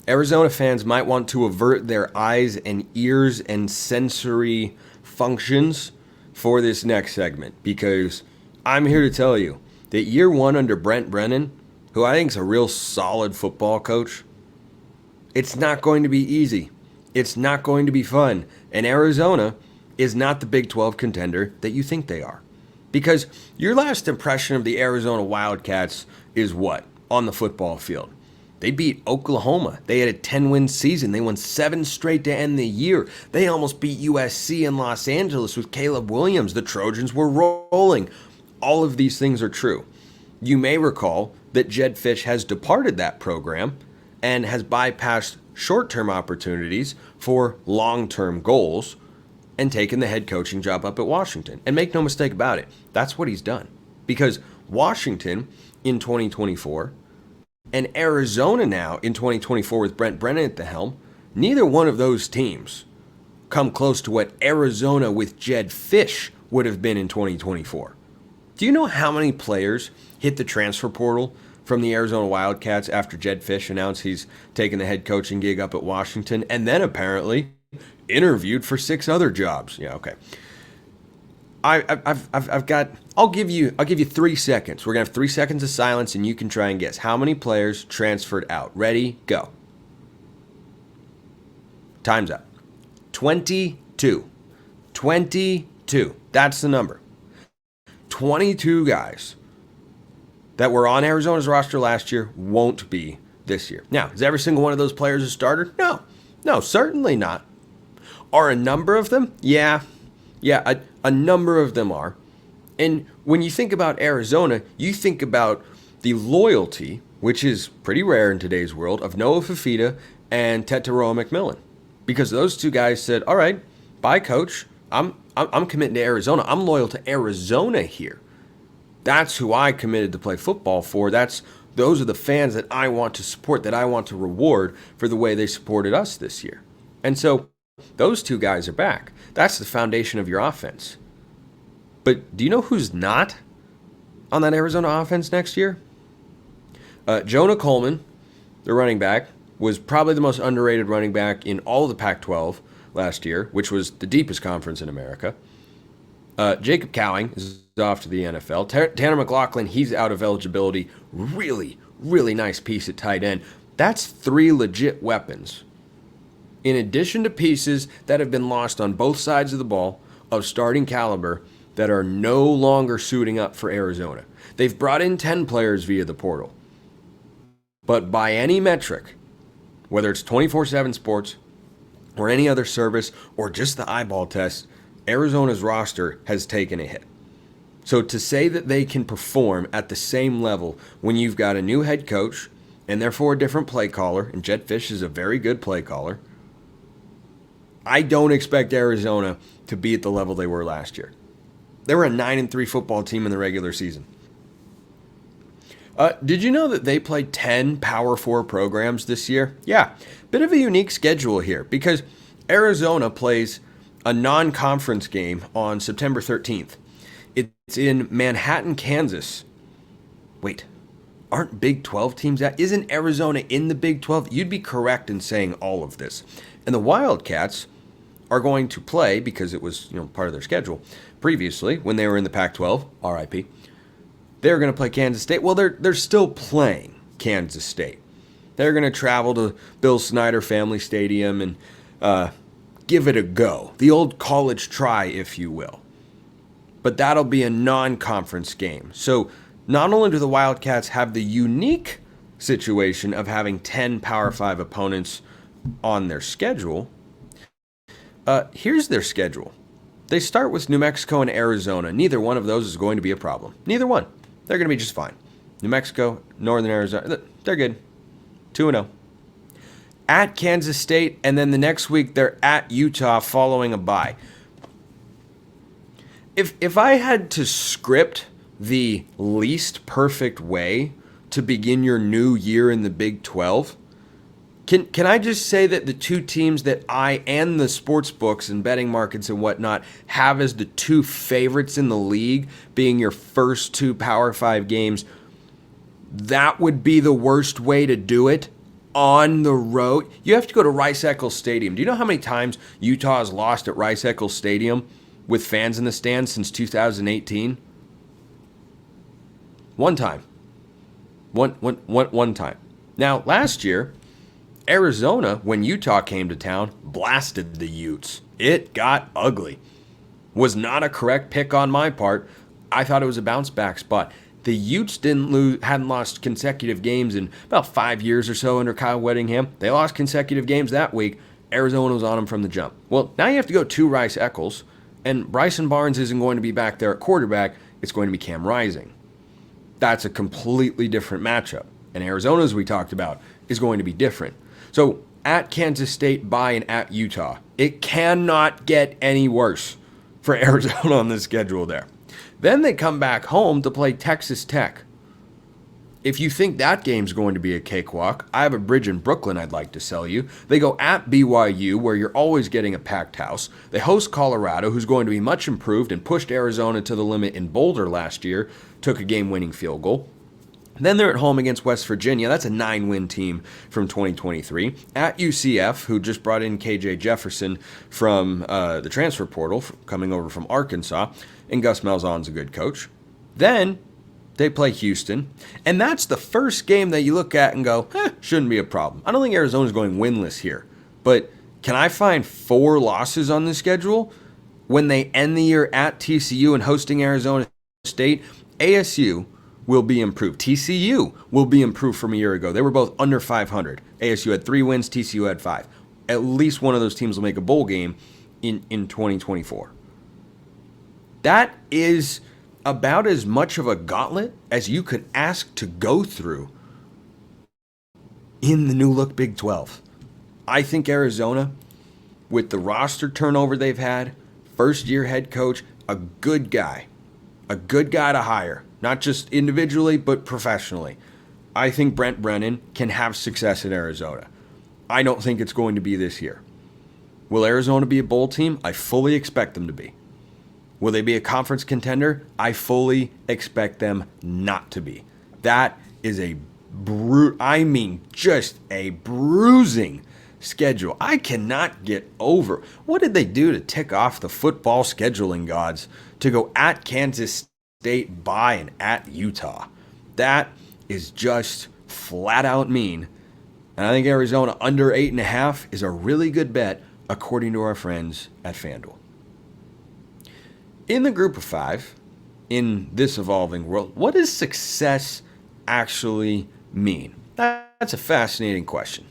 Arizona fans might want to avert their eyes and ears and sensory functions for this next segment because I'm here to tell you that year one under Brent Brennan, who I think is a real solid football coach, it's not going to be easy. It's not going to be fun. And Arizona is not the Big 12 contender that you think they are. Because your last impression of the Arizona Wildcats is what on the football field? They beat Oklahoma. They had a 10-win season. They won 7 straight to end the year. They almost beat USC in Los Angeles with Caleb Williams. The Trojans were rolling. All of these things are true. You may recall that Jedd Fisch has departed that program and has bypassed short-term opportunities for long-term goals and taken the head coaching job up at Washington. And make no mistake about it, that's what he's done. Because Washington in 2024 and Arizona now in 2024 with Brent Brennan at the helm, neither one of those teams come close to what Arizona with Jedd Fisch would have been in 2024. Do you know how many players hit the transfer portal from the Arizona Wildcats after Jedd Fisch announced he's taking the head coaching gig up at Washington and then apparently interviewed for 6 other jobs? Yeah, okay. I'll give you 3 seconds. We're gonna have 3 seconds of silence and you can try and guess how many players transferred out. Ready? Go. Time's up. 22. 22. That's the number. 22 guys that were on Arizona's roster last year won't be this year. Now, is every single one of those players a starter? No, certainly not. Are a number of them? Yeah, a number of them are. And when you think about Arizona, you think about the loyalty, which is pretty rare in today's world, of Noah Fafita and Tetairoa McMillan. Because those 2 guys said, all right, bye, coach. I'm committing to Arizona. I'm loyal to Arizona here. That's who I committed to play football for. Those are the fans that I want to support, that I want to reward for the way they supported us this year. And so those 2 guys are back. That's the foundation of your offense. But do you know who's not on that Arizona offense next year? Jonah Coleman, the running back, was probably the most underrated running back in all of the Pac-12 last year, which was the deepest conference in America. Jacob Cowing is off to the NFL. Tanner McLaughlin, he's out of eligibility. Really, really nice piece at tight end. That's 3 legit weapons. In addition to pieces that have been lost on both sides of the ball of starting caliber that are no longer suiting up for Arizona. They've brought in 10 players via the portal. But by any metric, whether it's 24/7 Sports or any other service or just the eyeball test, Arizona's roster has taken a hit. So to say that they can perform at the same level when you've got a new head coach and therefore a different play caller, and Jedd Fisch is a very good play caller, I don't expect Arizona to be at the level they were last year. They were a 9-3 football team in the regular season. Did you know that they played 10 Power 4 programs this year? Yeah, bit of a unique schedule here because Arizona plays a non-conference game on September 13th. It's in Manhattan, Kansas. Wait, aren't Big 12 teams at? Isn't Arizona in the Big 12? You'd be correct in saying all of this. And the Wildcats are going to play, because it was part of their schedule previously when they were in the Pac-12, RIP, they're going to play Kansas State. Well, they're still playing Kansas State. They're going to travel to Bill Snyder Family Stadium and give it a go. The old college try, if you will. But that'll be a non-conference game. So not only do the Wildcats have the unique situation of having 10 Power 5 opponents on their schedule, here's their schedule. They start with New Mexico and Arizona. Neither one of those is going to be a problem. Neither one. They're going to be just fine. New Mexico, Northern Arizona, they're good. 2-0. At Kansas State, and then the next week they're at Utah following a bye. If I had to script the least perfect way to begin your new year in the Big 12, can I just say that the 2 teams that I and the sports books and betting markets and whatnot have as the 2 favorites in the league being your first 2 Power 5 games, that would be the worst way to do it? on the road. You have to go to Rice-Eccles Stadium. Do you know how many times Utah has lost at Rice-Eccles Stadium with fans in the stands since 2018? One time. One time. Now, last year, Arizona, when Utah came to town, blasted the Utes. It got ugly. Was not a correct pick on my part. I thought it was a bounce back spot. The Utes hadn't lost consecutive games in about 5 years or so under Kyle Whittingham. They lost consecutive games that week. Arizona was on them from the jump. Well, now you have to go to Rice-Eccles, and Bryson Barnes isn't going to be back there at quarterback. It's going to be Cam Rising. That's a completely different matchup. And Arizona, as we talked about, is going to be different. So at Kansas State, bye, and at Utah. It cannot get any worse for Arizona on the schedule there. Then they come back home to play Texas Tech. If you think that game's going to be a cakewalk, I have a bridge in Brooklyn I'd like to sell you. They go at BYU, where you're always getting a packed house. They host Colorado, who's going to be much improved and pushed Arizona to the limit in Boulder last year, took a game-winning field goal. Then they're at home against West Virginia. That's a 9-win team from 2023. At UCF, who just brought in KJ Jefferson from the transfer portal, coming over from Arkansas, and Gus Malzahn's a good coach. Then they play Houston, and that's the first game that you look at and go, shouldn't be a problem. I don't think Arizona's going winless here, but can I find 4 losses on the schedule when they end the year at TCU and hosting Arizona State? ASU will be improved. TCU will be improved from a year ago. They were both under 500. ASU had 3 wins, TCU had 5. At least one of those teams will make a bowl game in 2024. That is about as much of a gauntlet as you could ask to go through in the new look Big 12. I think Arizona, with the roster turnover they've had, first-year head coach, a good guy to hire. Not just individually, but professionally. I think Brent Brennan can have success in Arizona. I don't think it's going to be this year. Will Arizona be a bowl team? I fully expect them to be. Will they be a conference contender? I fully expect them not to be. That is just a bruising schedule. I cannot get over. What did they do to tick off the football scheduling gods to go at Kansas State, bye, and at Utah? That is just flat out mean. And I think Arizona under 8.5 is a really good bet, according to our friends at FanDuel. In the group of 5, in this evolving world, what does success actually mean? That's a fascinating question.